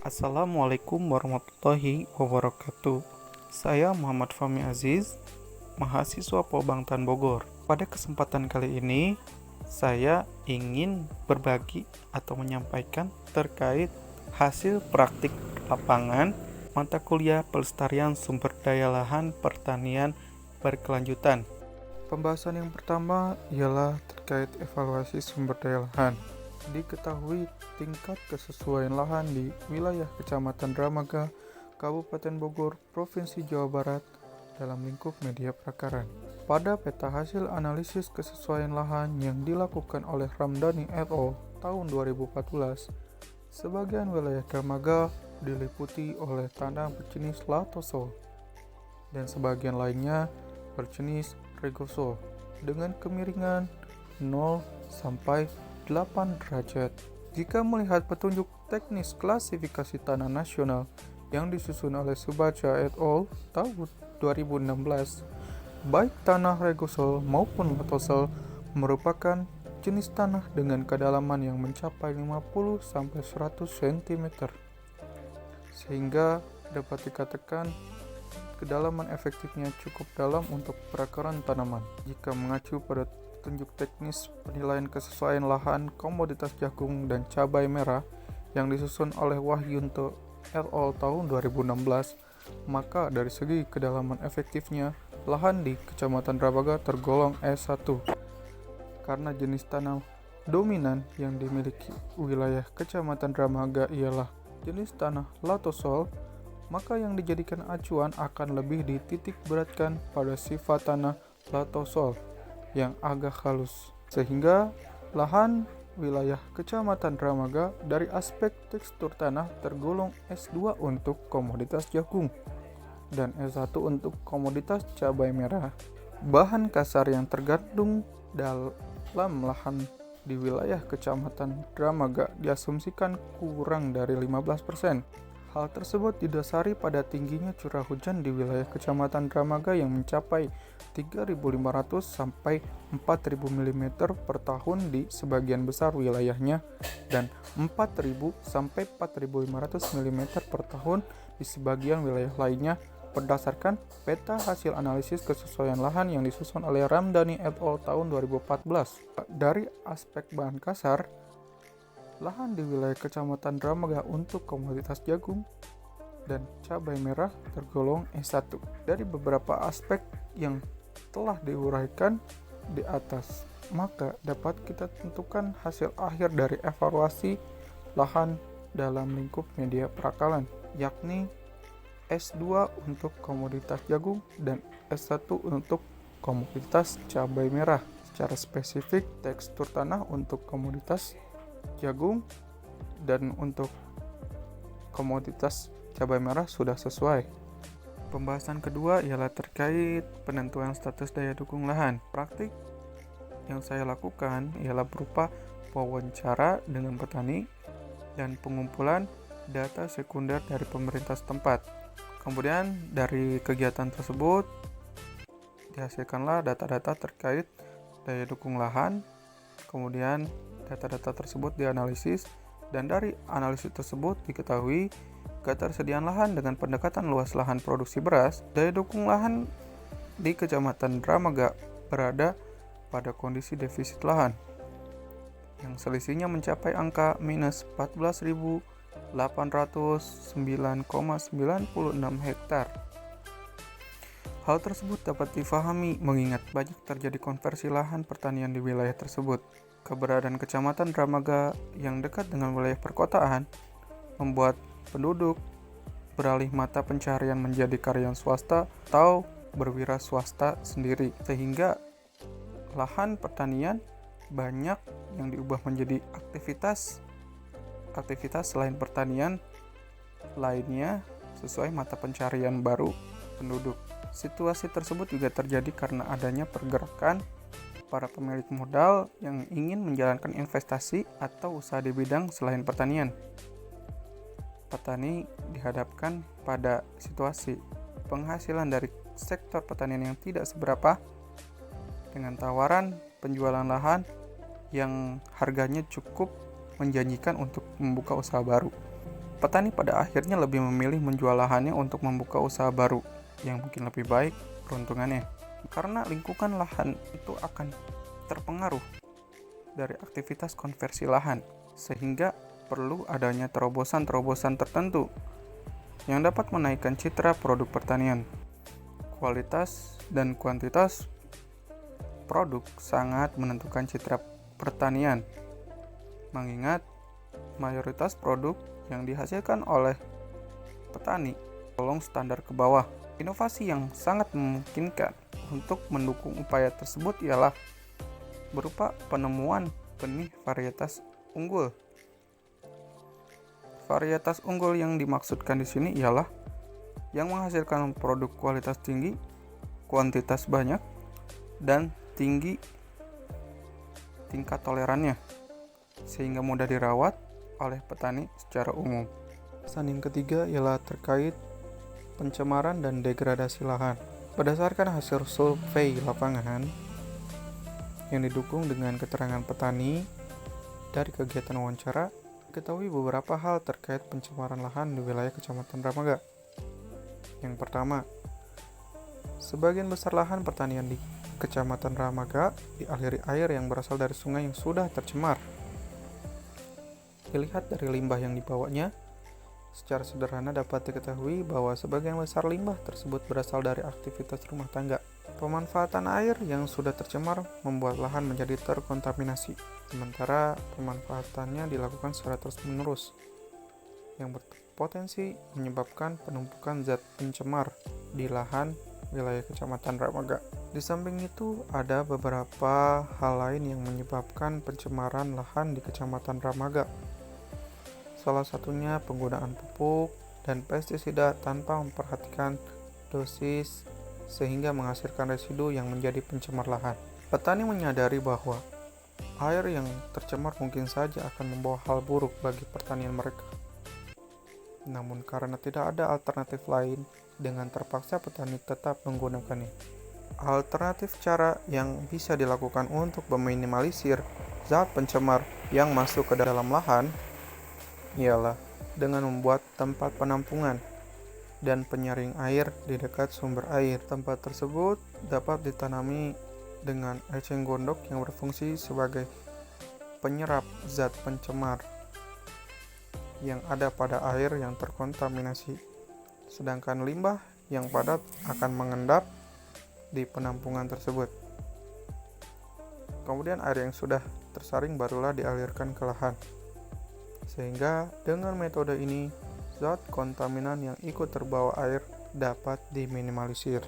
Assalamualaikum warahmatullahi wabarakatuh. Saya Muhammad Fahmi Aziz, mahasiswa Polbangtan Bogor. Pada kesempatan kali ini, saya ingin berbagi atau menyampaikan terkait hasil praktik lapangan mata kuliah pelestarian sumber daya lahan pertanian berkelanjutan. Pembahasan yang pertama ialah terkait evaluasi sumber daya lahan. Diketahui tingkat kesesuaian lahan di wilayah Kecamatan Dramaga, Kabupaten Bogor, Provinsi Jawa Barat dalam lingkup media prakaran. Pada peta hasil analisis kesesuaian lahan yang dilakukan oleh Ramdhani et al. Tahun 2014, sebagian wilayah Dramaga diliputi oleh tanah berjenis latosol dan sebagian lainnya berjenis regosol dengan kemiringan 0 sampai 8 derajat. Jika melihat petunjuk teknis klasifikasi tanah nasional yang disusun oleh Subacha et al. Tahun 2016, baik tanah regosol maupun latosol merupakan jenis tanah dengan kedalaman yang mencapai 50 sampai 100 cm. Sehingga dapat dikatakan kedalaman efektifnya cukup dalam untuk perakaran tanaman. Jika mengacu pada petunjuk teknis penilaian kesesuaian lahan komoditas jagung dan cabai merah yang disusun oleh Wahyunto et al. Tahun 2016, maka dari segi kedalaman efektifnya, lahan di Kecamatan Dramaga tergolong S1. Karena jenis tanah dominan yang dimiliki wilayah Kecamatan Dramaga ialah jenis tanah latosol, maka yang dijadikan acuan akan lebih dititik beratkan pada sifat tanah latosol yang agak halus, sehingga lahan wilayah Kecamatan Dramaga dari aspek tekstur tanah tergolong S2 untuk komoditas jagung dan S1 untuk komoditas cabai merah. Bahan kasar yang tergandung dalam lahan di wilayah Kecamatan Dramaga diasumsikan kurang dari 15%. Hal tersebut didasari pada tingginya curah hujan di wilayah Kecamatan Dramaga yang mencapai 3.500 sampai 4.000 mm per tahun di sebagian besar wilayahnya dan 4.000 sampai 4.500 mm per tahun di sebagian wilayah lainnya berdasarkan peta hasil analisis kesesuaian lahan yang disusun oleh Ramdhani et al. Tahun 2014. Dari aspek bahan kasar, lahan di wilayah Kecamatan Dramaga untuk komoditas jagung dan cabai merah tergolong S1. Dari beberapa aspek yang telah diuraikan di atas, maka dapat kita tentukan hasil akhir dari evaluasi lahan dalam lingkup media perakalan, yakni S2 untuk komoditas jagung dan S1 untuk komoditas cabai merah. Secara spesifik, tekstur tanah untuk komoditas jagung dan untuk komoditas cabai merah sudah sesuai. Pembahasan kedua ialah terkait penentuan status daya dukung lahan. Praktik yang saya lakukan ialah berupa wawancara dengan petani dan pengumpulan data sekunder dari pemerintah setempat. Kemudian dari kegiatan tersebut dihasilkanlah data-data terkait daya dukung lahan. Kemudian data-data tersebut dianalisis dan dari analisis tersebut diketahui ketersediaan lahan dengan pendekatan luas lahan produksi beras. Daya dukung lahan di Kecamatan Dramaga berada pada kondisi defisit lahan yang selisihnya mencapai angka minus 14.809,96 hektar. Hal tersebut dapat difahami mengingat banyak terjadi konversi lahan pertanian di wilayah tersebut. Keberadaan Kecamatan Dramaga yang dekat dengan wilayah perkotaan membuat penduduk beralih mata pencarian menjadi karyawan swasta atau berwira swasta sendiri, sehingga lahan pertanian banyak yang diubah menjadi aktivitas selain pertanian lainnya sesuai mata pencarian baru penduduk. Situasi tersebut juga terjadi karena adanya pergerakan para pemilik modal yang ingin menjalankan investasi atau usaha di bidang selain pertanian. Petani dihadapkan pada situasi penghasilan dari sektor pertanian yang tidak seberapa dengan tawaran penjualan lahan yang harganya cukup menjanjikan untuk membuka usaha baru. Petani pada akhirnya lebih memilih menjual lahannya untuk membuka usaha baru yang mungkin lebih baik peruntungannya. Karena lingkungan lahan itu akan terpengaruh dari aktivitas konversi lahan, sehingga perlu adanya terobosan-terobosan tertentu yang dapat menaikkan citra produk pertanian. Kualitas dan kuantitas produk sangat menentukan citra pertanian, mengingat mayoritas produk yang dihasilkan oleh petani tolong standar ke bawah. Inovasi yang sangat memungkinkan untuk mendukung upaya tersebut ialah berupa penemuan benih varietas unggul. Varietas unggul yang dimaksudkan di sini ialah yang menghasilkan produk kualitas tinggi, kuantitas banyak, dan tinggi tingkat tolerannya, sehingga mudah dirawat oleh petani secara umum. Alasan yang ketiga ialah terkait pencemaran dan degradasi lahan. Berdasarkan hasil survei lapangan yang didukung dengan keterangan petani dari kegiatan wawancara, diketahui beberapa hal terkait pencemaran lahan di wilayah Kecamatan Dramaga. Yang pertama, sebagian besar lahan pertanian di Kecamatan Dramaga dialiri air yang berasal dari sungai yang sudah tercemar. Dilihat dari limbah yang dibawanya, secara sederhana dapat diketahui bahwa sebagian besar limbah tersebut berasal dari aktivitas rumah tangga. Pemanfaatan air yang sudah tercemar membuat lahan menjadi terkontaminasi, sementara pemanfaatannya dilakukan secara terus-menerus, yang berpotensi menyebabkan penumpukan zat pencemar di lahan wilayah Kecamatan Dramaga. Di samping itu, ada beberapa hal lain yang menyebabkan pencemaran lahan di Kecamatan Dramaga. Salah satunya penggunaan pupuk dan pestisida tanpa memperhatikan dosis sehingga menghasilkan residu yang menjadi pencemar lahan. Petani menyadari bahwa air yang tercemar mungkin saja akan membawa hal buruk bagi pertanian mereka. Namun karena tidak ada alternatif lain, dengan terpaksa petani tetap menggunakannya. Alternatif cara yang bisa dilakukan untuk meminimalisir zat pencemar yang masuk ke dalam lahan ialah dengan membuat tempat penampungan dan penyaring air di dekat sumber air. Tempat tersebut dapat ditanami dengan eceng gondok yang berfungsi sebagai penyerap zat pencemar yang ada pada air yang terkontaminasi, sedangkan limbah yang padat akan mengendap di penampungan tersebut. Kemudian air yang sudah tersaring barulah dialirkan ke lahan. Sehingga dengan metode ini, zat kontaminan yang ikut terbawa air dapat diminimalisir.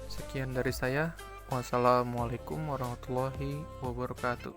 Sekian dari saya. Wassalamualaikum warahmatullahi wabarakatuh.